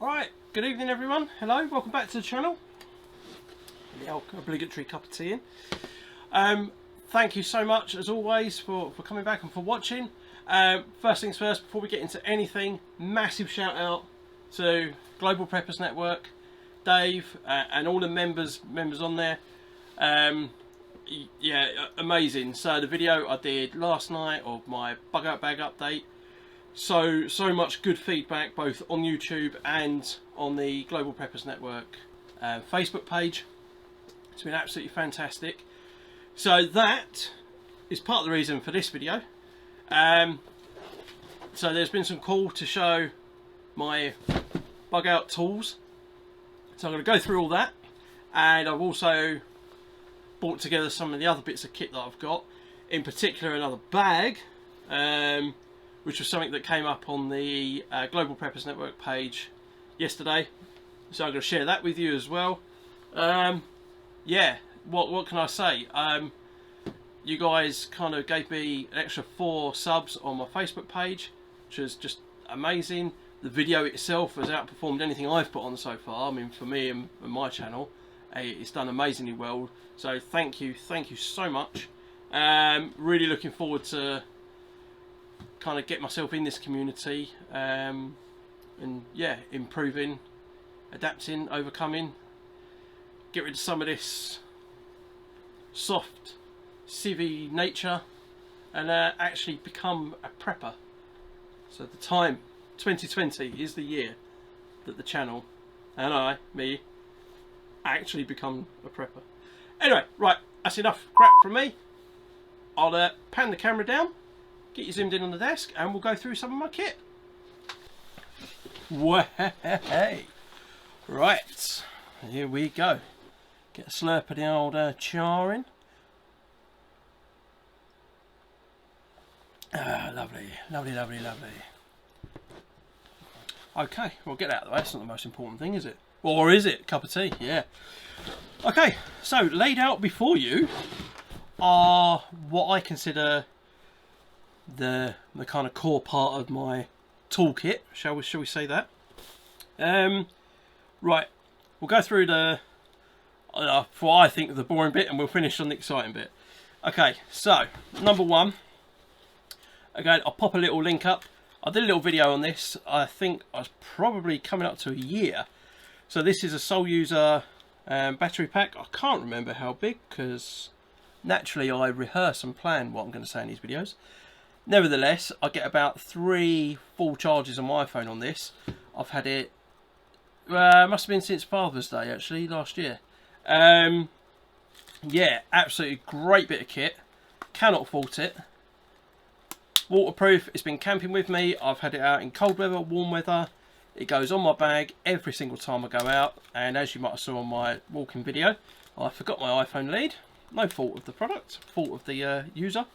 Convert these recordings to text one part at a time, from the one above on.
Right, good evening everyone. Hello, welcome back to the channel. The obligatory cup of tea in. Thank you so much as always for coming back and for watching. First things first, before we get into anything, massive shout out to Global Preppers Network, Dave, and all the members on there. Yeah, amazing. So the video I did last night of my Bugout bag update, so much good feedback both on YouTube and on the Global Preppers Network Facebook page. It's been absolutely fantastic. So that is part of the reason for this video. So there's been some call to show my Bugout tools. So I'm going to go through all that, and I've also brought together some of the other bits of kit that I've got. In particular, another bag, which was something that came up on the Global Preppers Network page yesterday. So I'm going to share that with you as well. Yeah, what can I say? You guys kind of gave me an extra 4 subs on my Facebook page, which is just amazing. The video itself has outperformed anything I've put on so far. I mean, for me and my channel, it's done amazingly well. So thank you so much. Really looking forward to kind of get myself in this community, and yeah, improving, adapting, overcoming, get rid of some of this soft, civvy nature, and actually become a prepper. So the time 2020 is the year that the channel and me actually become a prepper. Anyway, right, that's enough crap from me. I'll pan the camera down, get you zoomed in on the desk, and we'll go through some of my kit. Way, right, here we go. Get a slurp of the old charring. Ah, lovely, lovely, lovely, lovely. Okay, we'll get that out of the way. That's not the most important thing, is it? Or is it? Cup of tea, yeah. Okay, so laid out before you are what I consider the kind of core part of my toolkit. Shall we say that? Right, we'll go through the for what I think the boring bit, and we'll finish on the exciting bit. Okay, so number one. Again, I'll pop a little link up. I did a little video on this. I think I was probably coming up to a year. So this is a sole user battery pack. I can't remember how big, because naturally I rehearse and plan what I'm going to say in these videos. Nevertheless, I get about 3 full charges on my iPhone on this. I've had it, must have been since Father's Day actually, last year. Yeah, absolutely great bit of kit. Cannot fault it. Waterproof. It's been camping with me. I've had it out in cold weather, warm weather. It goes on my bag every single time I go out. And as you might have saw on my walking video, I forgot my iPhone lead. No fault of the product, fault of the user.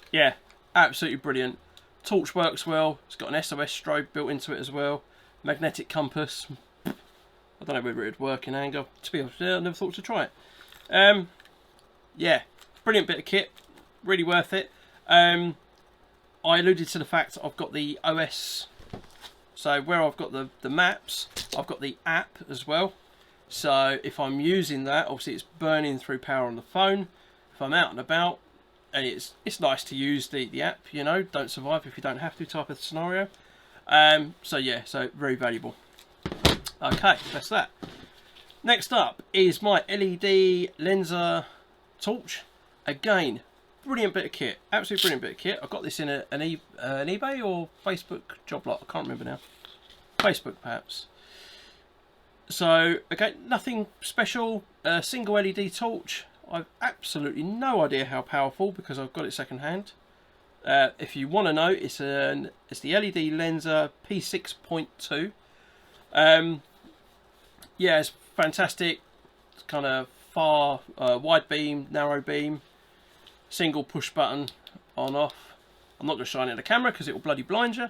Yeah, absolutely brilliant. Torch works well. It's got an SOS strobe built into it as well. Magnetic compass. I don't know whether it would work in anger. To be honest, I never thought to try it. Yeah, brilliant bit of kit. Really worth it. I alluded to the fact I've got the OS, so where I've got the maps, I've got the app as well. So if I'm using that, obviously it's burning through power on the phone. If I'm out and about, and it's nice to use the app, you know, don't survive if you don't have to type of scenario. So yeah, so very valuable. Okay, that's that. Next up is my LED Lenser torch. Again, brilliant bit of kit, absolutely brilliant bit of kit. I got this in an eBay or Facebook job lot, I can't remember now. Facebook perhaps. So again, nothing special, single LED torch. I've absolutely no idea how powerful because I've got it second hand. If you want to know, it's the LED Lenser P6.2. Yeah, it's fantastic. It's kind of far, wide beam, narrow beam. Single push button on off. I'm not going to shine it at the camera because it will bloody blind you.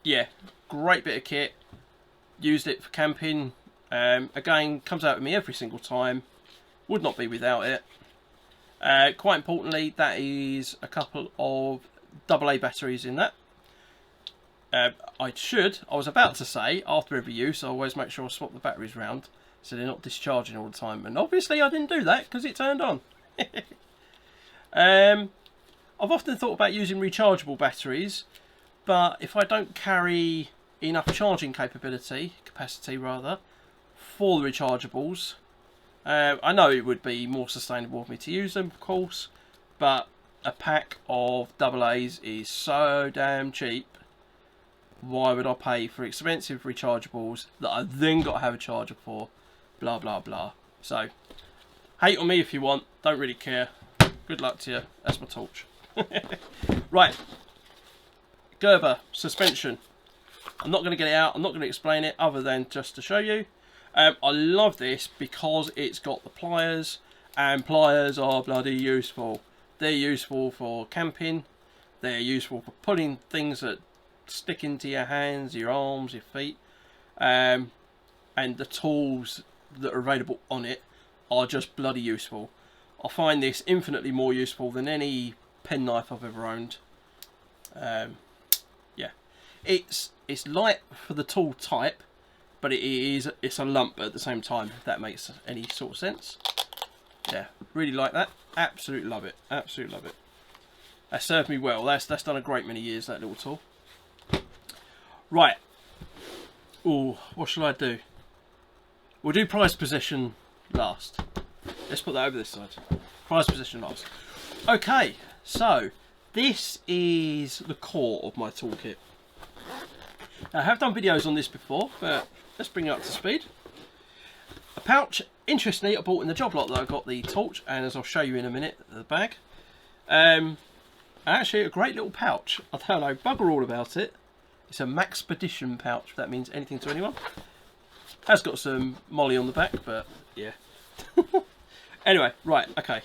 Yeah, great bit of kit. Used it for camping. Again, comes out with me every single time. Would not be without it. Quite importantly, that is a couple of AA batteries in that. I was about to say, after every use, I always make sure I swap the batteries round so they're not discharging all the time. And obviously I didn't do that because it turned on. I've often thought about using rechargeable batteries, but if I don't carry enough charging capacity for the rechargeables, I know it would be more sustainable of me to use them, of course, but a pack of AA's is so damn cheap. Why would I pay for expensive rechargeables that I then got to have a charger for? Blah blah blah. So, hate on me if you want, don't really care. Good luck to you. That's my torch. Right, Gerber suspension. I'm not going to get it out, I'm not going to explain it other than just to show you. I love this because it's got the pliers, and pliers are bloody useful. They're useful for camping, they're useful for pulling things that stick into your hands, your arms, your feet, and the tools that are available on it are just bloody useful. I find this infinitely more useful than any penknife I've ever owned. Yeah, it's light for the tool type, but it's a lump at the same time, if that makes any sort of sense. Yeah, really like that. Absolutely love it. Absolutely love it. That served me well. That's done a great many years, that little tool. Right. Oh, what shall I do? We'll do prize possession last. Let's put that over this side. Prize possession last. Okay, so this is the core of my toolkit. Now, I have done videos on this before, but let's bring it up to speed. A pouch. Interestingly, I bought in the job lot that I got the torch, and as I'll show you in a minute, the bag. Actually, a great little pouch. I don't know bugger all about it. It's a Maxpedition pouch, if that means anything to anyone. Has got some molly on the back, but yeah. Anyway, right, okay.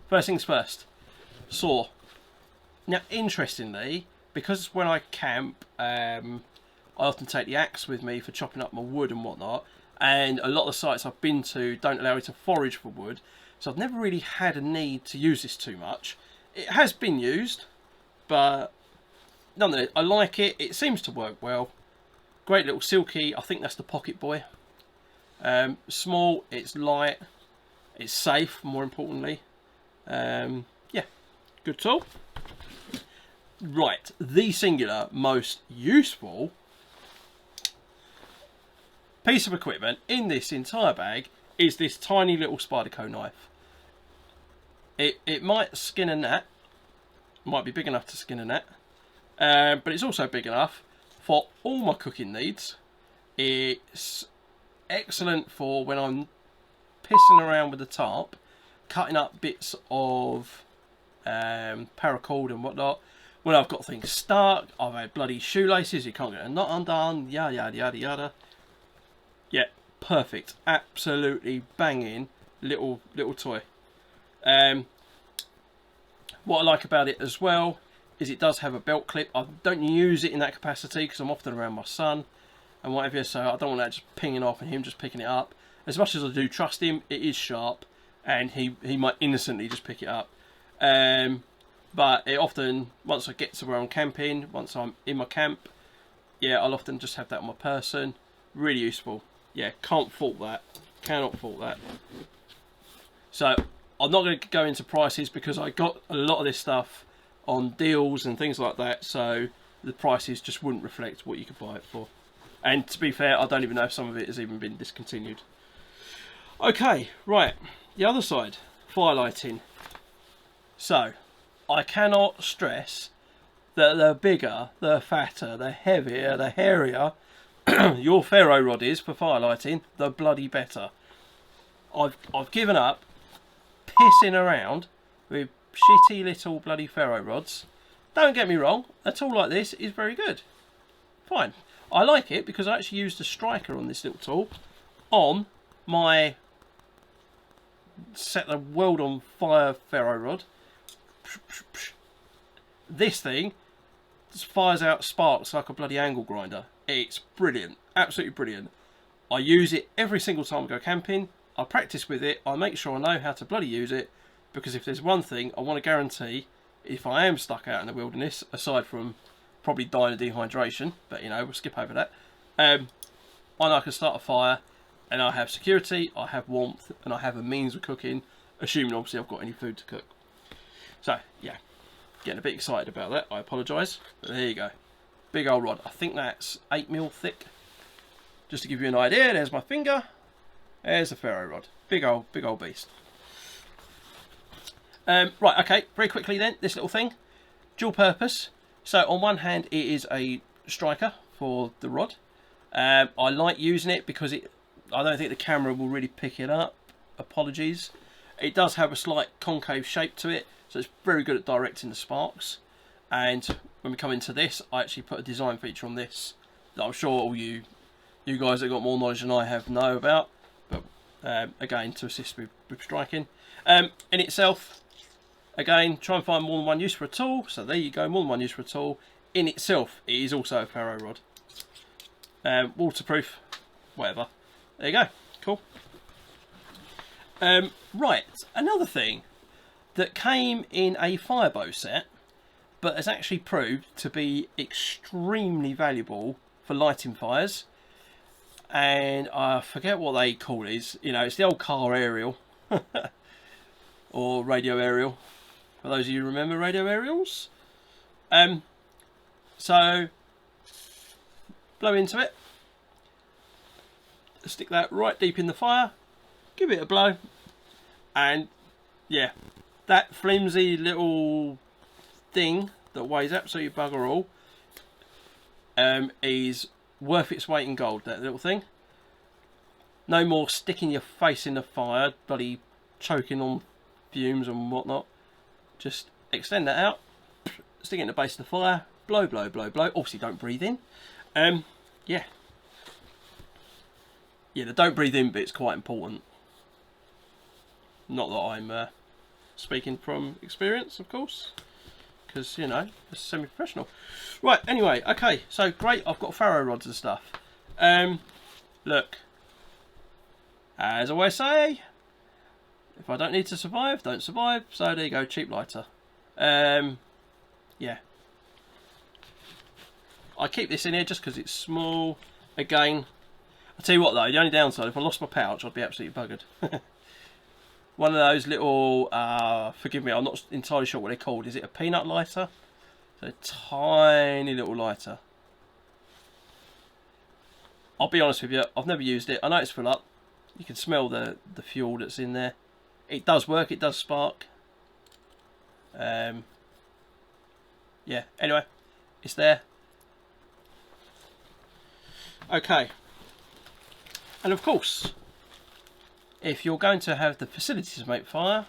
First things first. Saw. Now, interestingly, because when I camp, I often take the axe with me for chopping up my wood and whatnot, and a lot of the sites I've been to don't allow me to forage for wood, so I've never really had a need to use this too much. It has been used, but nonetheless, I like it. It seems to work well. Great little silky. I think that's the pocket boy. Small, it's light, it's safe, more importantly. Yeah, good tool. Right, the singular most useful piece of equipment in this entire bag is this tiny little Spyderco knife. It might skin a gnat, might be big enough to skin a gnat, but it's also big enough for all my cooking needs. It's excellent for when I'm pissing around with the tarp, cutting up bits of paracord and whatnot. When I've got things stuck, I've had bloody shoelaces, you can't get a knot undone, yada yada yada yada. Yeah, perfect, absolutely banging little toy. What I like about it as well is it does have a belt clip. I don't use it in that capacity because I'm often around my son and whatever, so I don't want that just pinging off and him just picking it up. As much as I do trust him, it is sharp and he might innocently just pick it up. But it often, once I get to where I'm camping, once I'm in my camp, yeah, I'll often just have that on my person. Really useful. Yeah, can't fault that. Cannot fault that. So, I'm not going to go into prices because I got a lot of this stuff on deals and things like that, so the prices just wouldn't reflect what you could buy it for. And to be fair, I don't even know if some of it has even been discontinued. Okay, right, the other side, firelighting. So, I cannot stress that the bigger, the fatter, the heavier, the hairier your ferro rod is for firelighting, the bloody better. I've given up pissing around with shitty little bloody ferro rods. Don't get me wrong, a tool like this is very good. Fine. I like it because I actually used a striker on this little tool on my set the world on fire ferro rod. This thing just fires out sparks like a bloody angle grinder. It's brilliant, absolutely brilliant. I use it every single time I go camping. I practice with it. I make sure I know how to bloody use it, because if there's one thing I want to guarantee, if I am stuck out in the wilderness, aside from probably die of dehydration, but you know, we'll skip over that. And I can start a fire, and I have security, I have warmth, and I have a means of cooking, assuming obviously I've got any food to cook. So yeah, getting a bit excited about that. I apologise, but there you go. Big old rod. I think that's 8mm thick. Just to give you an idea, there's my finger. There's the ferro rod. Big old beast. Right, okay, very quickly then, this little thing. Dual purpose. So on one hand, it is a striker for the rod. I like using it because I don't think the camera will really pick it up. Apologies. It does have a slight concave shape to it, so it's very good at directing the sparks. And when we come into this, I actually put a design feature on this that I'm sure all you guys that got more knowledge than I have know about. But again, to assist with striking. In itself, again, try and find more than one use for a tool. So there you go, more than one use for a tool. In itself, it is also a ferro rod. Waterproof, whatever. There you go, cool. Right, another thing that came in a firebow set, but has actually proved to be extremely valuable for lighting fires. And I forget what they call it. You know, it's the old car aerial. Or radio aerial. For those of you who remember radio aerials. So, blow into it. Stick that right deep in the fire. Give it a blow. And, yeah. That flimsy little thing that weighs absolutely bugger all is worth its weight in gold, that little thing. No more sticking your face in the fire, bloody choking on fumes and whatnot. Just extend that out, stick it in the base of the fire, blow, blow, blow, blow. Obviously don't breathe in. Yeah, the don't breathe in bit's quite important. Not that I'm speaking from experience, of course, because, you know, it's semi-professional. Right, anyway, okay, so great, I've got ferro rods and stuff. Look, as I always say, if I don't need to survive, don't survive. So there you go, cheap lighter. Yeah. I keep this in here just because it's small. Again, I'll tell you what though, the only downside, if I lost my pouch, I'd be absolutely buggered. One of those little, forgive me, I'm not entirely sure what they're called. Is it a peanut lighter? It's a tiny little lighter. I'll be honest with you, I've never used it. I know it's full up. You can smell the fuel that's in there. It does work, it does spark. Yeah, anyway, it's there. Okay. And of course, if you're going to have the facilities to make fire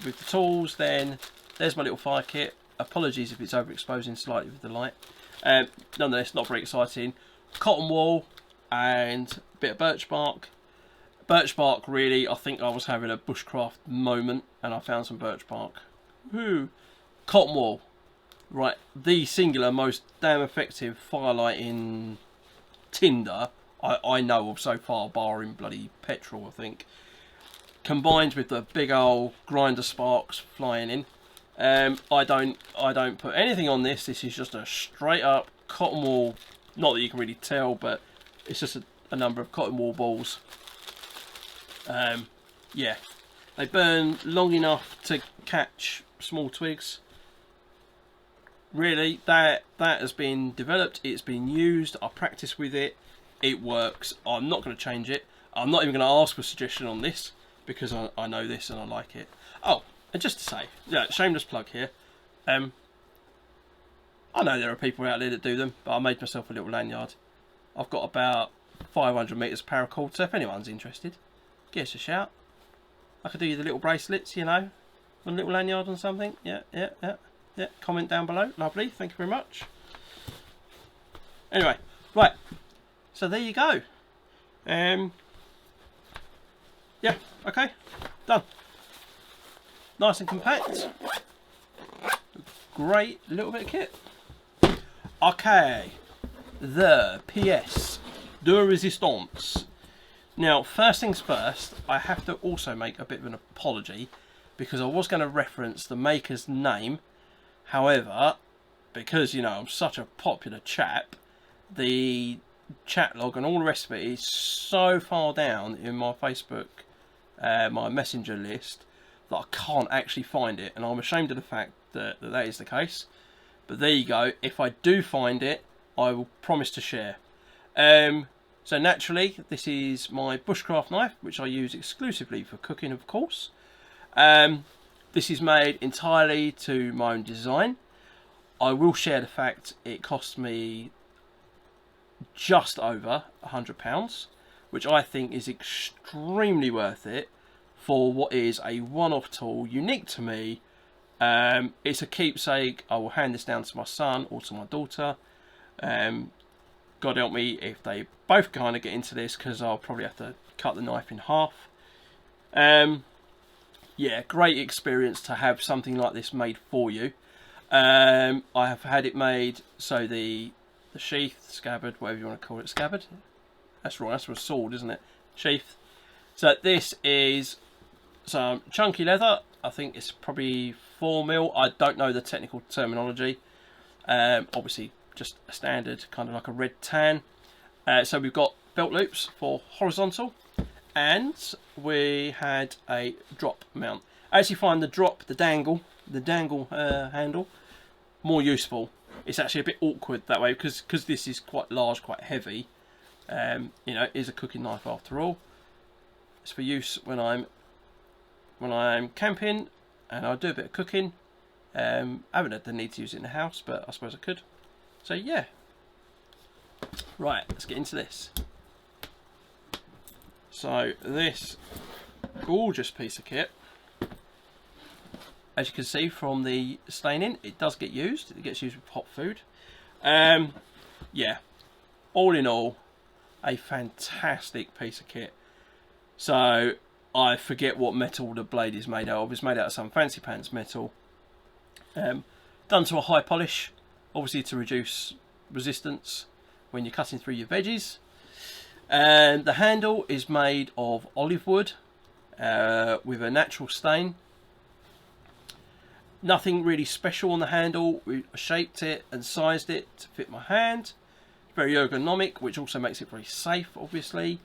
with the tools, then there's my little fire kit. Apologies if it's overexposing slightly with the light. Nonetheless, not very exciting. Cotton wool and a bit of birch bark. Birch bark, really, I think I was having a bushcraft moment and I found some birch bark. Woo! Cotton wool. Right, the singular most damn effective firelighting tinder I know of so far, barring bloody petrol, I think. Combined with the big old grinder sparks flying in. I don't put anything on this. This is just a straight up cotton wool. Not that you can really tell, but it's just a number of cotton wool balls. Yeah, they burn long enough to catch small twigs. Really, that has been developed. It's been used. I practice with it. It works. I'm not going to change it. I'm not even going to ask for a suggestion on this because I know this and I like it. Oh, and just to say, yeah, shameless plug here. I know there are people out there that do them, but I made myself a little lanyard. I've got about 500 metres paracord, so if anyone's interested, give us a shout. I could do you the little bracelets, you know, a little lanyard and something. Yeah. Comment down below. Lovely. Thank you very much. Anyway, right. So there you go. Yeah, okay, done. Nice and compact. Great little bit of kit. Okay, the pièce de résistance. Now, first things first, I have to also make a bit of an apology because I was going to reference the maker's name. However, because, you know, I'm such a popular chap, the chat log and all the rest of it is so far down in my Facebook, my messenger list, that I can't actually find it, and I'm ashamed of the fact that that is the case. But there you go. If I do find it, I will promise to share. So naturally, this is my bushcraft knife, which I use exclusively for cooking, of course. This is made entirely to my own design. I will share the fact it cost me just over £100, which I think is extremely worth it for what is a one-off tool, unique to me. It's a keepsake. I will hand this down to my son or to my daughter. God help me if they both kind of get into this, because I'll probably have to cut the knife in half. Yeah, great experience to have something like this made for you. I have had it made so the sheath, scabbard, whatever you want to call it, scabbard? That's right, that's for a sword, isn't it? Sheath. So this is some chunky leather. I think it's probably 4mm. I don't know the technical terminology. Obviously just a standard, kind of like a red tan. So we've got belt loops for horizontal, and we had a drop mount. I actually find the dangle handle more useful. It's actually a bit awkward that way because this is quite large, quite heavy. You know, it is a cooking knife after all. It's for use when I'm camping and I do a bit of cooking. I haven't had the need to use it in the house, but I suppose I could. So yeah. Right, let's get into this. So this gorgeous piece of kit, as you can see from the staining, it does get used. It gets used with hot food. Yeah, all in all, a fantastic piece of kit. So I forget what metal the blade is made out of. It's made out of some fancy pants metal. Done to a high polish, obviously to reduce resistance when you're cutting through your veggies. And the handle is made of olive wood with a natural stain. Nothing really special on the handle. We shaped it and sized it to fit my hand. Very ergonomic, which also makes it very safe, obviously.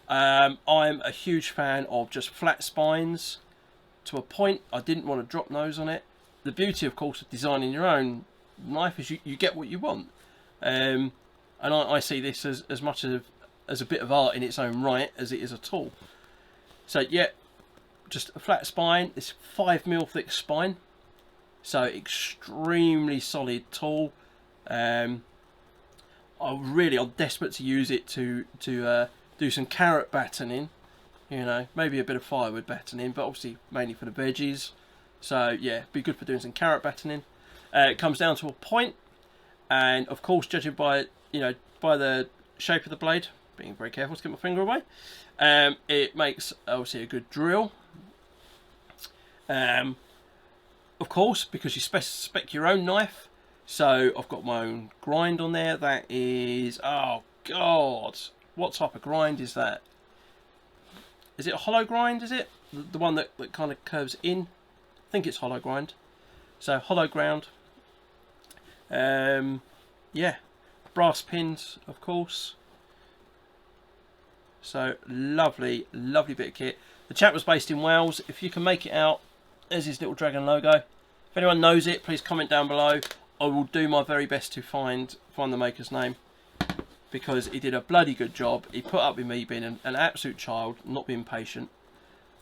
I'm a huge fan of just flat spines to a point. I didn't want a drop nose on it. The beauty, of course, of designing your own knife is you get what you want. And I see this as much as a bit of art in its own right as it is a tool. So yeah, just a flat spine. It's 5mm thick spine, so extremely solid tool. I'm desperate to use it to do some carrot battening, you know, maybe a bit of firewood battening, but obviously mainly for the veggies. So yeah, be good for doing some carrot battening. It comes down to a point, and of course, judging by by the shape of the blade, being very careful to get my finger away, it makes obviously a good drill. Of course, because you spec your own knife, so I've got my own grind on there. That is, oh god, what type of grind is that? Is it a hollow grind? Is it the one that kind of curves in? I think it's hollow grind. So hollow ground. Yeah, brass pins, of course. So lovely, lovely bit of kit. The chap was based in Wales. If you can make it out, there's his little dragon logo. If anyone knows it, please comment down below. I will do my very best to find the maker's name, because he did a bloody good job. He put up with me being an absolute child, not being patient.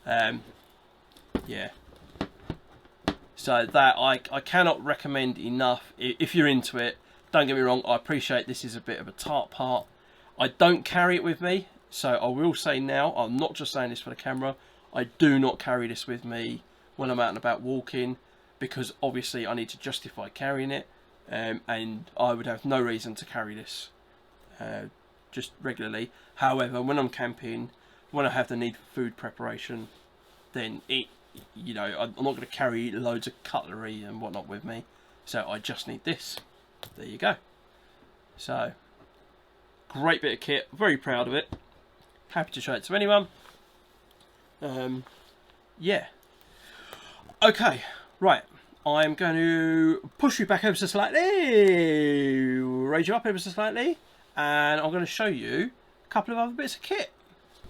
Yeah. So that I cannot recommend enough. If you're into it, don't get me wrong, I appreciate this is a bit of a tart part. I don't carry it with me, so I will say now, I'm not just saying this for the camera, I do not carry this with me when I'm out and about walking, because obviously I need to justify carrying it, and I would have no reason to carry this just regularly. However, when I'm camping, when I have the need for food preparation, then I'm not going to carry loads of cutlery and whatnot with me, so I just need this. There you go. So great bit of kit, very proud of it, happy to show it to anyone. Yeah, okay, right, I'm going to push you back ever so slightly, raise you up ever so slightly, and I'm going to show you a couple of other bits of kit.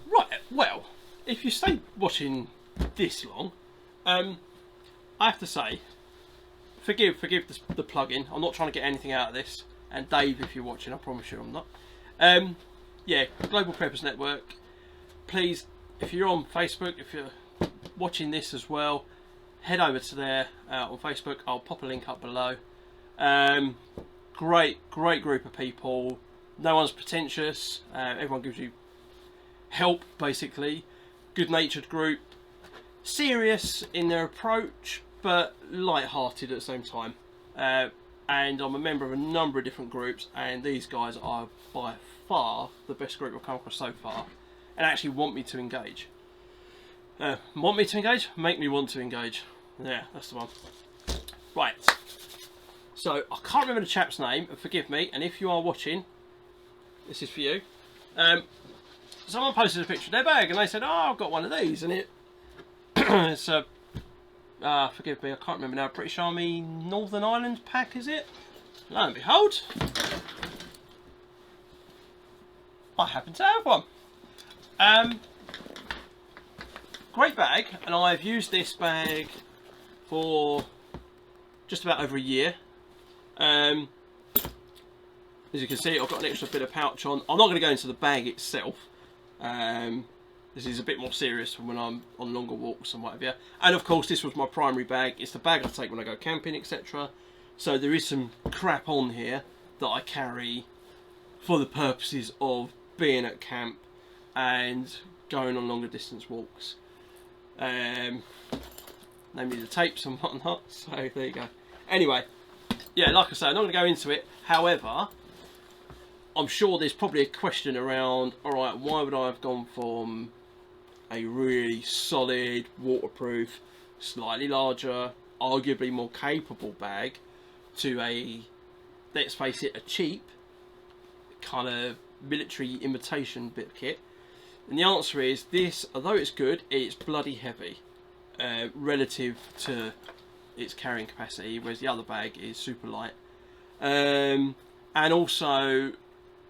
Right, well, if you stay watching this long, I have to say, forgive the plug-in. I'm not trying to get anything out of this. And Dave, if you're watching, I promise you I'm not. Yeah, Global Preppers Network. Please, if you're on Facebook, if you're watching this as well, head over to there on Facebook. I'll pop a link up below. Great group of people. No one's pretentious. Everyone gives you help, basically. Good-natured group. Serious in their approach, but light-hearted at the same time. And I'm a member of a number of different groups, and these guys are by far the best group I've come across so far, and actually want me to engage. Want me to engage? Make me want to engage. Yeah, that's the one. Right. So, I can't remember the chap's name, and forgive me, and if you are watching, this is for you. Someone posted a picture of their bag, and they said, oh, I've got one of these, and it's a, forgive me, I can't remember now, British Army Northern Ireland pack, is it? Lo and behold, I happen to have one. Great bag, and I've used this bag for just about over a year. As you can see, I've got an extra bit of pouch on. I'm not going to go into the bag itself. This is a bit more serious when I'm on longer walks and whatever. And of course, this was my primary bag. It's the bag I take when I go camping, etc. So there is some crap on here that I carry for the purposes of being at camp and going on longer distance walks. Namely the tapes and whatnot. So there you go. Anyway, yeah, like I say, I'm not going to go into it. However, I'm sure there's probably a question around, alright, why would I have gone from a really solid, waterproof, slightly larger, arguably more capable bag to a, let's face it, a cheap kind of military imitation bit of kit? And the answer is this, although it's good, it's bloody heavy relative to its carrying capacity, whereas the other bag is super light. And also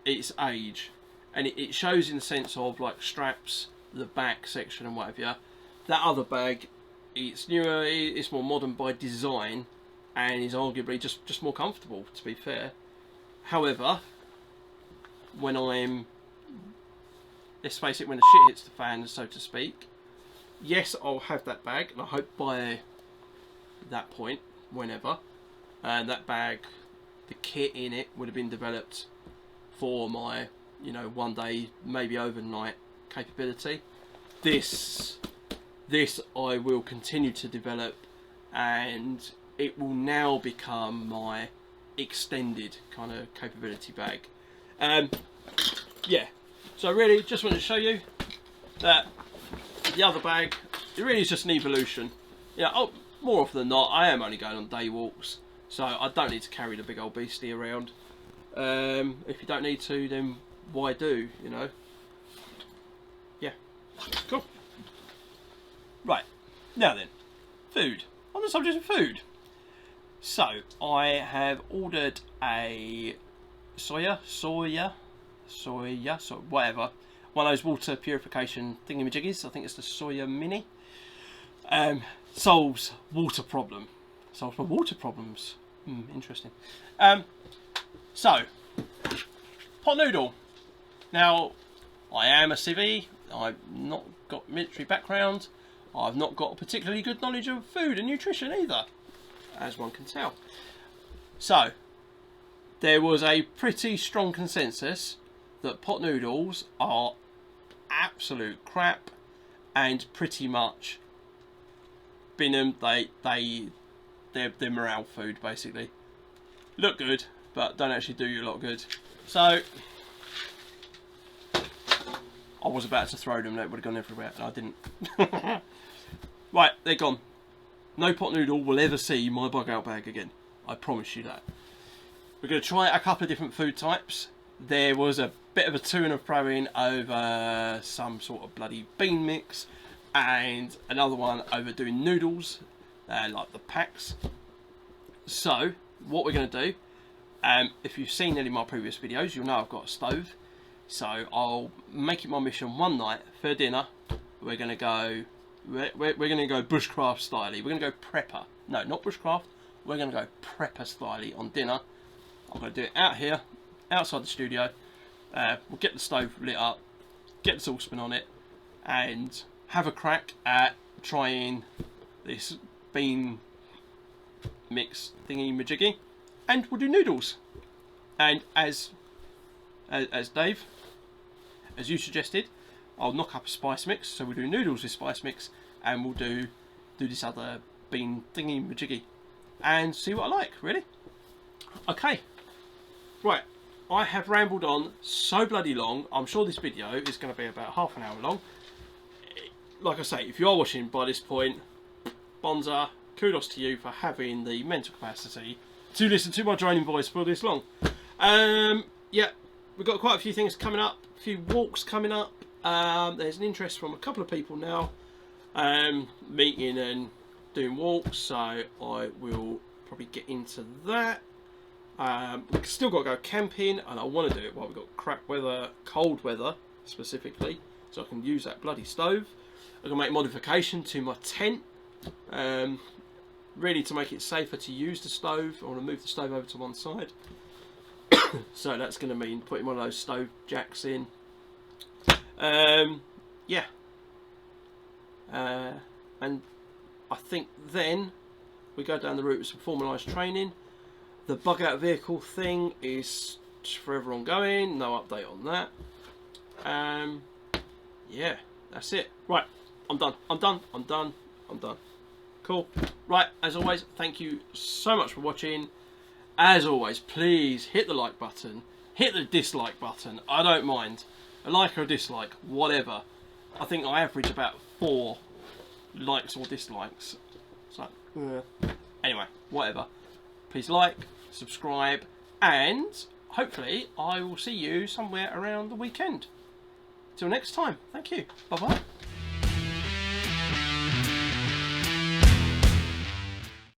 its age, and it shows in the sense of like straps, the back section and whatever. That other bag, it's newer, it's more modern by design, and is arguably just more comfortable, to be fair. However, when I'm, let's face it, when the shit hits the fan, so to speak, yes, I'll have that bag, and I hope by that point, whenever, that bag, the kit in it would have been developed for my, you know, one day, maybe overnight capability. This I will continue to develop, and it will now become my extended kind of capability bag. Yeah, so really just wanted to show you that the other bag, it really is just an evolution. Yeah, oh, more often than not, I am only going on day walks, so I don't need to carry the big old beastie around. If you don't need to, then why do, you know? Yeah, cool. Right, now then, food. On the subject of food. So, I have ordered a whatever, one of those water purification thingamajiggies. I think it's the Soya Mini. Solves water problem. Solves my water problems. Interesting. So, pot noodle. Now, I am a civvy. I've not got military background. I've not got a particularly good knowledge of food and nutrition either, as one can tell. So, there was a pretty strong consensus that pot noodles are absolute crap and pretty much bin them. They're morale food, basically. Look good, but don't actually do you a lot of good. So I was about to throw them, that would have gone everywhere, and I didn't. Right, they're gone. No pot noodle will ever see my Bugout bag again. I promise you that. We're going to try a couple of different food types. There was a bit of a to and fro-in over some sort of bloody bean mix, and another one over doing noodles, like the packs. So what we're going to do, if you've seen any of my previous videos, you'll know I've got a stove. So I'll make it my mission one night for dinner. We're going to go bushcraft style. We're going to go prepper. No, not bushcraft. We're going to go prepper style on dinner. I'm going to do it out here, outside the studio. We'll get the stove lit up, get the saucepan on it, and have a crack at trying this bean mix thingy majiggy, and we'll do noodles. And as Dave, as you suggested, I'll knock up a spice mix, so we'll do noodles with spice mix, and we'll do this other bean thingy majiggy, and see what I like. Really? Okay. Right. I have rambled on so bloody long. I'm sure this video is going to be about half an hour long. Like I say, if you are watching by this point, Bonza, kudos to you for having the mental capacity to listen to my droning voice for this long. Yeah, we've got quite a few things coming up, a few walks coming up. There's an interest from a couple of people now, meeting and doing walks, so I will probably get into that. We've still got to go camping, and I want to do it while we've got crap weather, cold weather specifically, so I can use that bloody stove. I'm going to make modification to my tent, really to make it safer to use the stove. I want to move the stove over to one side. So that's going to mean putting one of those stove jacks in. Yeah. And I think then we go down the route of some formalised training. The bug out vehicle thing is forever ongoing, no update on that. Yeah, that's it. Right, I'm done. Cool. Right, as always, thank you so much for watching. As always, please hit the like button, hit the dislike button, I don't mind. A like or a dislike, whatever. I think I average about 4 likes or dislikes. So, anyway, whatever. Please like, subscribe, and hopefully I will see you somewhere around the weekend. Till next time, thank you. Bye bye.